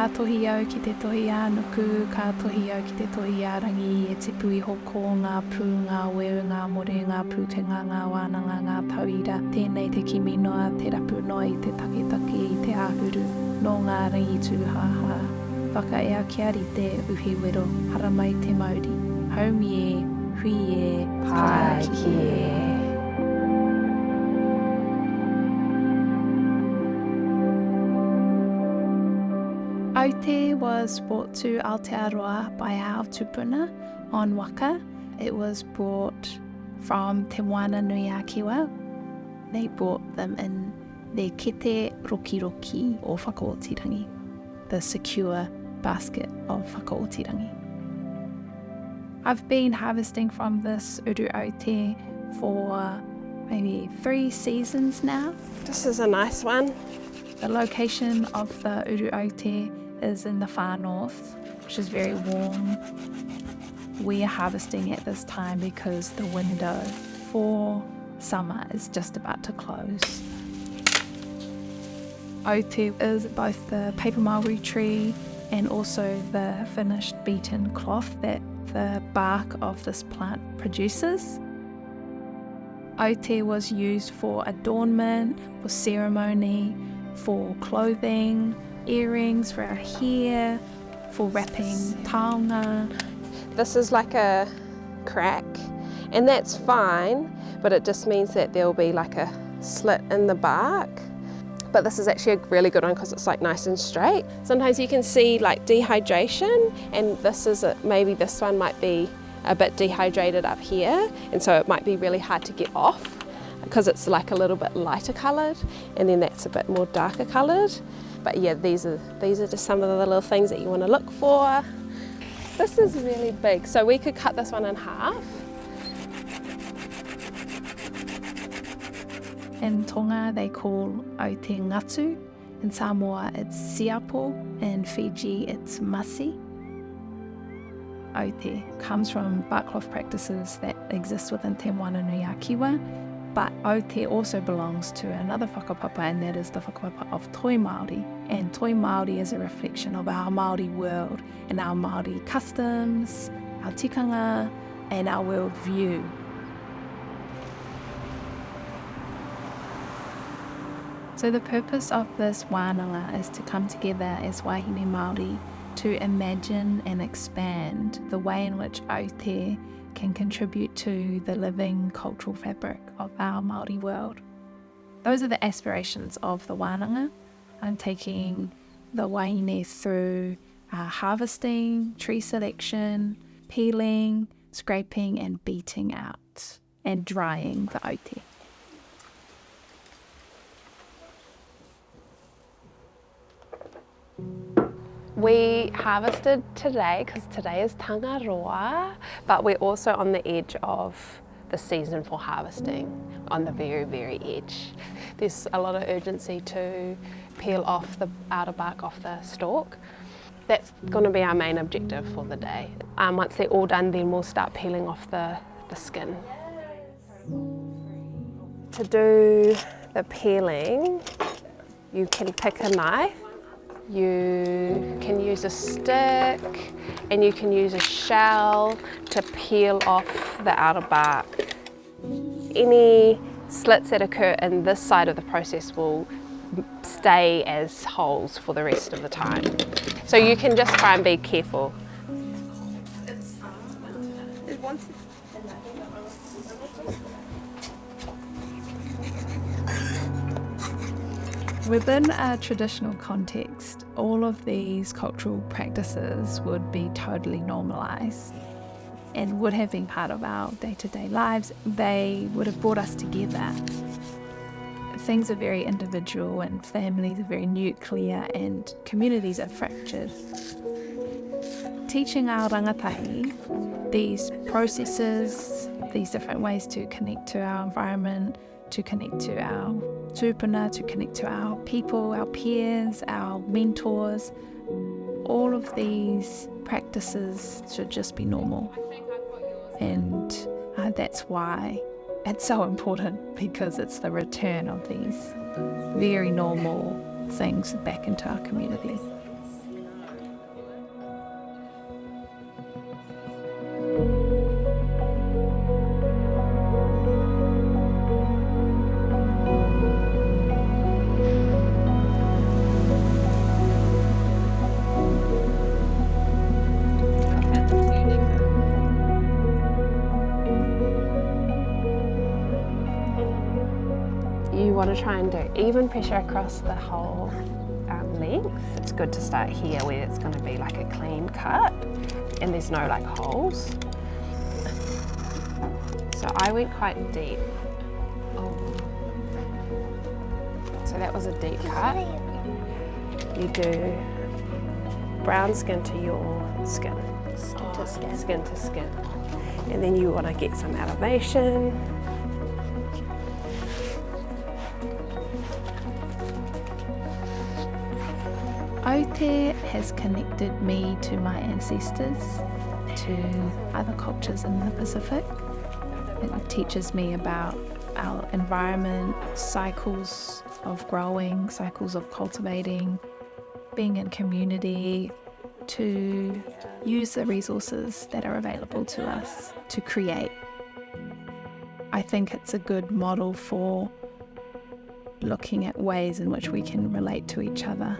Ka tohi au ki te tohi ānuku, ka tohi au ki te tohi ārangi, e te pui hoko, ngā pū, ngā weu, ngā more, ngā pūkenga, ngā wānanga, ngā tauira, tēnei te kimi noa, te rapu noa i te taketake, i te āhuru, no ngā rangi tūhaha. Whakaea kia rite, uhi wero, hara mai te Māori, haumi e, hui e, pai ki e. Aute was brought to Aotearoa by our tupuna on waka. It was brought from Te Moana Nui a Kiwa. They brought them in their kete roki roki or whakaotirangi, the secure basket of whakaotirangi. I've been harvesting from this uru Aute for maybe 3 seasons now. This is a nice one. The location of the uru Aute is in the far north, which is very warm. We are harvesting at this time because the window for summer is just about to close. Aute is both the paper mulberry tree and also the finished beaten cloth that the bark of this plant produces. Aute was used for adornment, for ceremony, for clothing, earrings for our hair, for wrapping taonga. This is like a crack, and that's fine, but it just means that there'll be like a slit in the bark. But this is actually a really good one because it's like nice and straight. Sometimes you can see like dehydration, and this is maybe this one might be a bit dehydrated up here, and so it might be really hard to get off because it's like a little bit lighter coloured, and then that's a bit more darker coloured. But yeah, these are just some of the little things that you want to look for. This is really big, so we could cut this one in half. In Tonga they call Aute ngatu, in Samoa it's siapo, in Fiji it's masi. Aute comes from bark cloth practices that exist within Te Moana Nui a Kiwa, but Aute also belongs to another whakapapa, and that is the whakapapa of Toi Māori. And Toi Māori is a reflection of our Māori world and our Māori customs, our tikanga, and our world view. So the purpose of this wānanga is to come together as wahine Māori to imagine and expand the way in which Aute can contribute to the living cultural fabric of our Māori world. Those are the aspirations of the wānanga. I'm taking the wahine through harvesting, tree selection, peeling, scraping and beating out, and drying the Aute. We harvested today because today is Tangaroa, but we're also on the edge of the season for harvesting, on the very, very edge. There's a lot of urgency to peel off the outer bark off the stalk. That's going to be our main objective for the day. Once they're all done, then we'll start peeling off the skin. To do the peeling, you can pick a knife. You can use a stick, and you can use a shell to peel off the outer bark. Any slits that occur in this side of the process will stay as holes for the rest of the time. So you can just try and be careful. Within a traditional context, all of these cultural practices would be totally normalised and would have been part of our day-to-day lives. They would have brought us together. Things are very individual and families are very nuclear and communities are fractured. Teaching our rangatahi these processes, these different ways to connect to our environment, to connect to our tūpuna, to connect to our people, our peers, our mentors. All of these practices should just be normal. And that's why it's so important, because it's the return of these very normal things back into our community. want to try and do even pressure across the whole length. It's good to start here where it's going to be like a clean cut and there's no like holes. So I went quite deep. So that was a deep cut. You do brown skin to your skin. Skin to skin. Skin to skin. And then you want to get some elevation. Aute has connected me to my ancestors, to other cultures in the Pacific. It teaches me about our environment, cycles of growing, cycles of cultivating, being in community, to use the resources that are available to us to create. I think it's a good model for looking at ways in which we can relate to each other.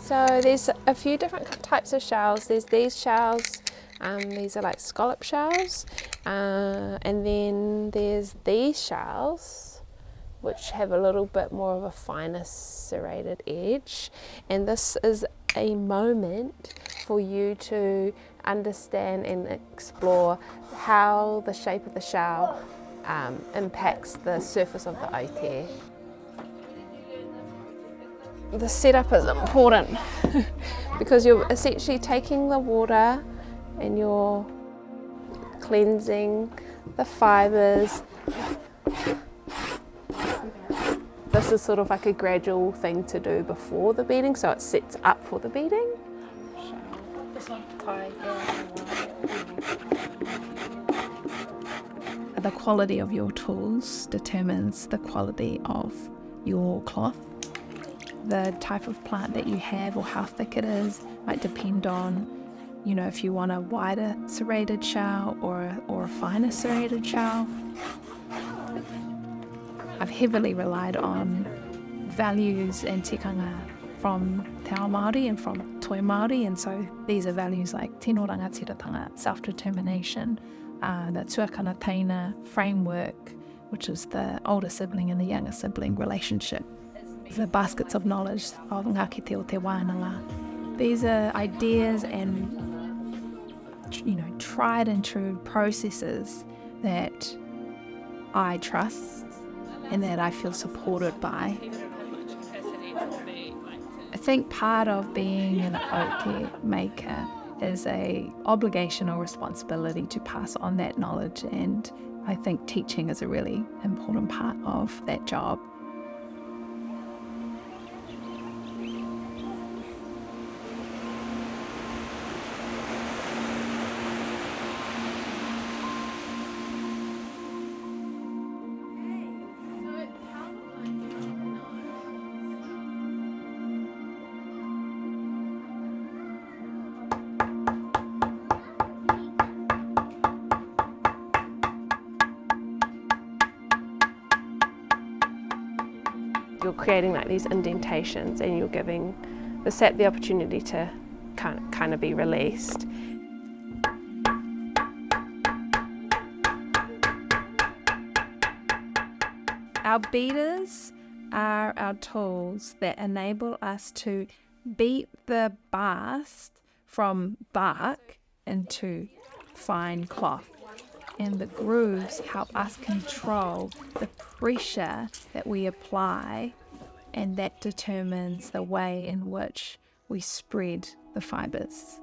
So there's a few different types of shells. There's these shells, these are like scallop shells, and then there's these shells which have a little bit more of a finer serrated edge, and this is a moment for you to understand and explore how the shape of the shell impacts the surface of the Aute. The setup is important because you're essentially taking the water and you're cleansing the fibres. This is sort of like a gradual thing to do before the beading, so it sets up for the beading. The quality of your tools determines the quality of your cloth. The type of plant that you have or how thick it is might depend on, you know, if you want a wider serrated shell or a finer serrated shell. I've heavily relied on values and tikanga from Te Ao Māori and from Toi Māori, and so these are values like tino rangatiratanga, self-determination, the tuakana teina framework, which is the older sibling and the younger sibling relationship. The baskets of knowledge of ngāki te o te wānanga. These are ideas and, you know, tried and true processes that I trust and that I feel supported by. I think part of being an Aute maker is a obligation or responsibility to pass on that knowledge, and I think teaching is a really important part of that job. You're creating like these indentations and you're giving the sap the opportunity to kind of be released. Our beaters are our tools that enable us to beat the bast from bark into fine cloth. And the grooves help us control the pressure that we apply, and that determines the way in which we spread the fibres.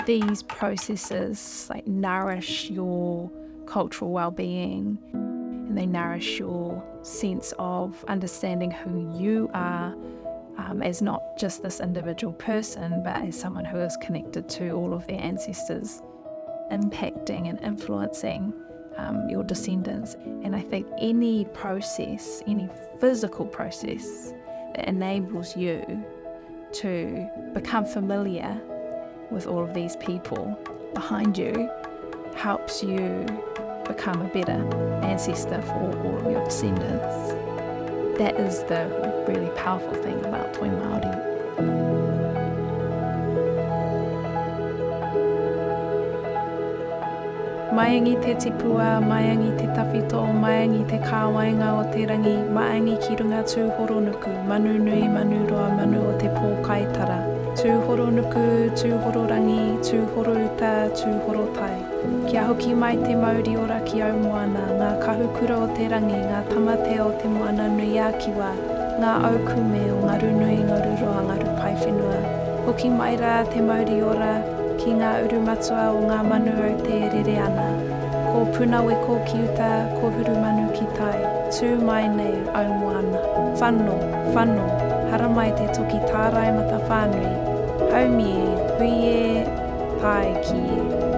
These processes like nourish your cultural well-being, and they nourish your sense of understanding who you are as not just this individual person, but as someone who is connected to all of their ancestors, impacting and influencing your descendants. And I think any process, any physical process that enables you to become familiar with all of these people behind you helps you become a better ancestor for all of your descendants. That is the really powerful thing about Toi Māori. Maiangi te tipua, maiangi te tawhito, maiangi te kāwainga o te rangi, maiangi ki runga tūhoro nuku, manu nui, manu roa, manu o te pōkaitara. Tūhoro nuku, tūhoro rangi, tūhoro uta, tūhoro tai. Kia hoki mai te mauri ora ki au moana, ngā kahukura o te rangi, ngā tamate o te moana nui a kiwa, ngā aukume o ngaru nui, ngaru roa, ngaru pai whenua. Hoki mai rā te mauri ora, ki ngā urumatua o ngā manu au te rere ana. Ko punawe ko ki uta, ko huru manu ki tai. Tū mai nei au moana. Whano, whano, hara mai te toki tārai mata whānui. Haumi e, hui e, tai ki e.